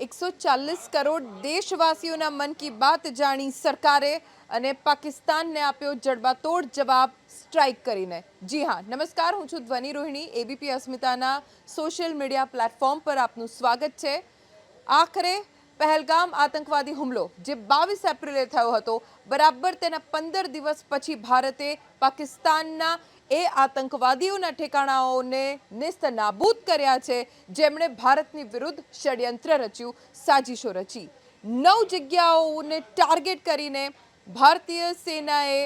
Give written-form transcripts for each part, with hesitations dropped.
140 કરોડ દેશવાસીઓના મન કી બાત જાણી સરકારે અને પાકિસ્તાનને આપ્યો જડબાતોડ જવાબ સ્ટ્રાઇક કરીને। જી હા, નમસ્કાર, હું છું ધ્વનિ રોહિણી। એબીપી અસ્મિતાના સોશિયલ મીડિયા પ્લેટફોર્મ પર આપનું સ્વાગત છે। આખરે પહેલગામ આતંકવાદી હુમલો જે 22 એપ્રિલે થયો હતો, બરાબર તેના 15 દિવસ પછી ભારતે પાકિસ્તાનના એ આતંકવાદીઓના ઠેકાણાઓને નેસ્તનાબૂદ કર્યા છે જેમણે ભારતની વિરુદ્ધ ષડયંત્ર રચ્યું, સાજિશો રચી। 9 જગ્યાઓને ટાર્ગેટ કરીને ભારતીય સેનાએ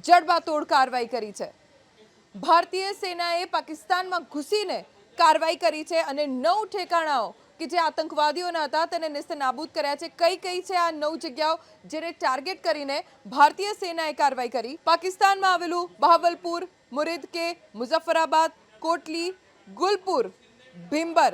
જડબાતોડ કાર્યવાહી કરી છે। ભારતીય સેનાએ પાકિસ્તાનમાં ઘૂસીને કાર્યવાહી કરી છે અને 9 ઠેકાણાઓ કે જે આતંકવાદીઓના હતા તેને નેસ્તનાબૂદ કર્યા છે। કઈ છે આ 9 જગ્યાઓ જેને ટાર્ગેટ કરીને ભારતીય સેનાએ કાર્યવાહી કરી? પાકિસ્તાનમાં આવેલું બહાવલપુર, મુરીદકે, મુઝફ્ફરાબાદ, કોટલી, ગુલપુર, ભીંબર,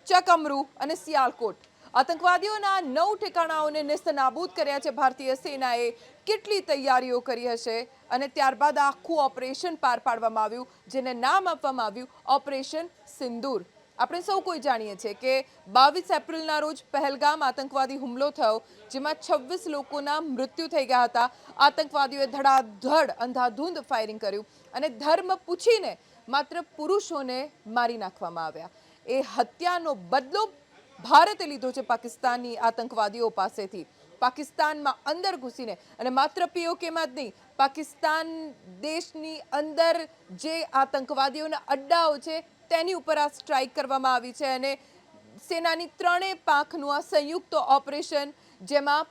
ચકમરૂ અને સિયાલકોટ। આતંકવાદીઓના 9 ઠેકાણાઓને નેસ્તનાબૂદ કર્યા છે ભારતીય સેનાએ। કેટલી તૈયારીઓ કરી હશે અને ત્યારબાદ આખું ઓપરેશન પાર પાડવામાં આવ્યું જેને નામ આપવામાં આવ્યું ઓપરેશન સિંદૂર। આપણે સૌ કોઈ જાણીએ છીએ કે 22 એપ્રિલના રોજ પહેલગામ આતંકવાદી હુમલો થયો જેમાં 26 લોકોના મૃત્યુ થઈ ગયા હતા। આતંકવાદીઓએ ધડાધડ અંધાધૂંધ ફાયરિંગ કર્યું અને ધર્મ પૂછીને માત્ર પુરુષોને મારી નાખવામાં આવ્યા। એ હત્યાનો બદલો ભારતે લીધો છે પાકિસ્તાની આતંકવાદીઓ પાસેથી। પાકિસ્તાનમાં અંદર ઘૂસીને અને માત્ર પીઓકેમાં જ નહીં, પાકિસ્તાન દેશની અંદર જે આતંકવાદીઓના અડ્ડાઓ છે તેની ઉપર આ સ્ટ્રાઇક કરવામાં આવી છે અને સેનાની ત્રણેય પાંખનું આ સંયુક્ત ઓપરેશન જેમાં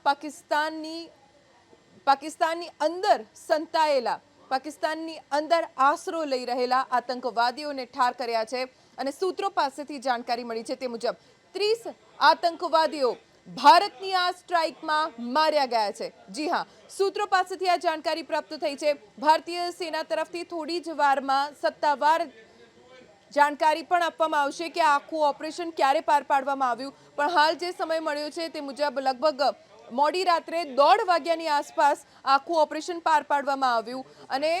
પાકિસ્તાનની અંદર સંતાયેલા, પાકિસ્તાનની અંદર આશરો લઈ રહેલા આતંકવાદીઓને ઠાર કર્યા છે। અને સૂત્રો પાસેથી જાણકારી મળી છે તે મુજબ 30 આતંકવાદીઓ ભારતની આ સ્ટ્રાઇકમાં માર્યા ગયા છે। જી હા, સૂત્રો પાસેથી આ જાણકારી પ્રાપ્ત થઈ છે। ભારતીય સેના તરફથી થોડી જ વારમાં સત્તાવાર જાણકારી પણ આપવામાં આવશે કે આખું ઓપરેશન ક્યારે પાર પાડવામાં આવ્યું, પણ હાલ જે સમય મળ્યો છે તે મુજબ લગભગ મોડી રાત્રે 1:30 વાગ્યાની આસપાસ આખું ઓપરેશન પાર પાડવામાં આવ્યું અને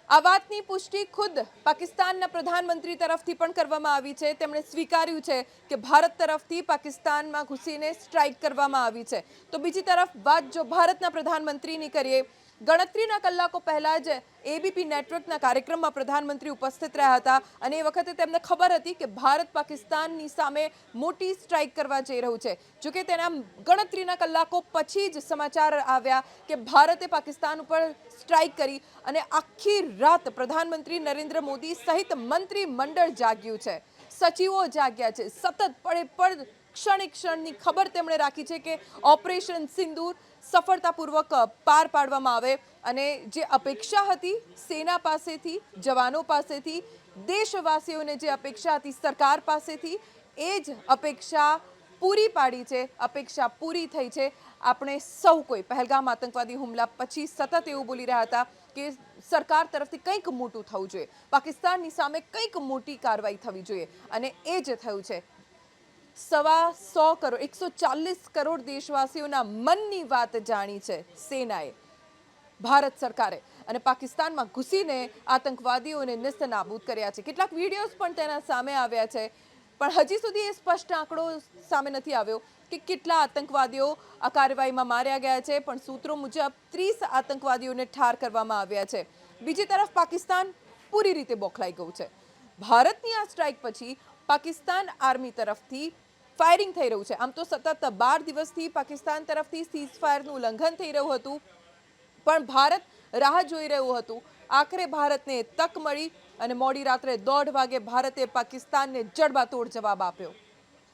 આ વાતની પુષ્ટિ ખુદ પાકિસ્તાનના પ્રધાનમંત્રી તરફથી પણ કરવામાં આવી છે। તેમણે સ્વીકાર્યું છે કે ભારત તરફથી પાકિસ્તાનમાં ઘૂસીને સ્ટ્રાઇક કરવામાં આવી છે। તો બીજી તરફ વાત જો ભારતના પ્રધાનમંત્રીની કરીએ, ગણતરીના કલાકો પહેલા જ એબીપી નેટવર્કના કાર્યક્રમમાં પ્રધાનમંત્રી ઉપસ્થિત રહ્યા હતા અને એ વખતે તેમને ખબર હતી કે ભારત પાકિસ્તાનની સામે મોટી સ્ટ્રાઇક કરવા જઈ રહ્યું છે। જોકે તેના ગણતરીના કલાકો પછી જ સમાચાર આવ્યા કે ભારતે પાકિસ્તાન ઉપર સ્ટ્રાઇક કરી અને આખી રાત પ્રધાનમંત્રી નરેન્દ્ર મોદી સહિત મંત્રીમંડળ જાગ્યું છે, સચિવો જાગ્યા છે, સતત પળે ક્ષણે ક્ષણની ખબર તેમણે રાખી છે કે ઓપરેશન સિંદૂર સફળતાપૂર્વક પાર પાડવામાં આવે અને જે અપેક્ષા હતી સેના પાસેથી, જવાનો પાસેથી, દેશવાસીઓને જે અપેક્ષા હતી સરકાર પાસેથી, એ જ અપેક્ષા પૂરી પાડી છે, અપેક્ષા પૂરી થઈ છે। આપણે સૌ કોઈ પહેલગામ આતંકવાદી હુમલા પછી સતત એવું બોલી રહ્યા હતા કે સરકાર તરફથી કંઈક મોટું થવું જોઈએ, પાકિસ્તાનની સામે કંઈક મોટી કાર્યવાહી થવી જોઈએ અને એ જ થયું છે। 140 કરોડ 140 કરોડ દેશવાસીઓના મનની વાત જાણી છે સેનાએ, ભારત સરકારે, અને પાકિસ્તાનમાં ઘૂસીને આતંકવાદીઓને નેસ્તનાબૂદ કર્યા છે। કેટલાક વિડીયોઝ પણ તેના સામે આવ્યા છે, પણ હજી સુધી એ સ્પષ્ટ આંકડો સામે નથી આવ્યો કે કેટલા આતંકવાદીઓ આ કાર્યવાહીમાં માર્યા ગયા છે, પણ સૂત્રો મુજબ 30 આતંકવાદીઓને ઠાર કરવામાં આવ્યા છે। બીજી તરફ પાકિસ્તાન પૂરી રીતે બોખલાઈ ગયું છે। ભારતની આ સ્ટ્રાઇક પછી પાકિસ્તાન આર્મી તરફથી ફાયરિંગ થઈ રહ્યું છે। આમ તો સતત 12 દિવસથી પાકિસ્તાન તરફથી સીઝફાયરનું ઉલ્લંઘન થઈ રહ્યું હતું, પણ ભારત રાહ જોઈ રહ્યું હતું। આખરે ભારતને તક મળી અને મોડી રાત્રે 1:30 વાગે ભારતે પાકિસ્તાનને જડબાતોડ જવાબ આપ્યો।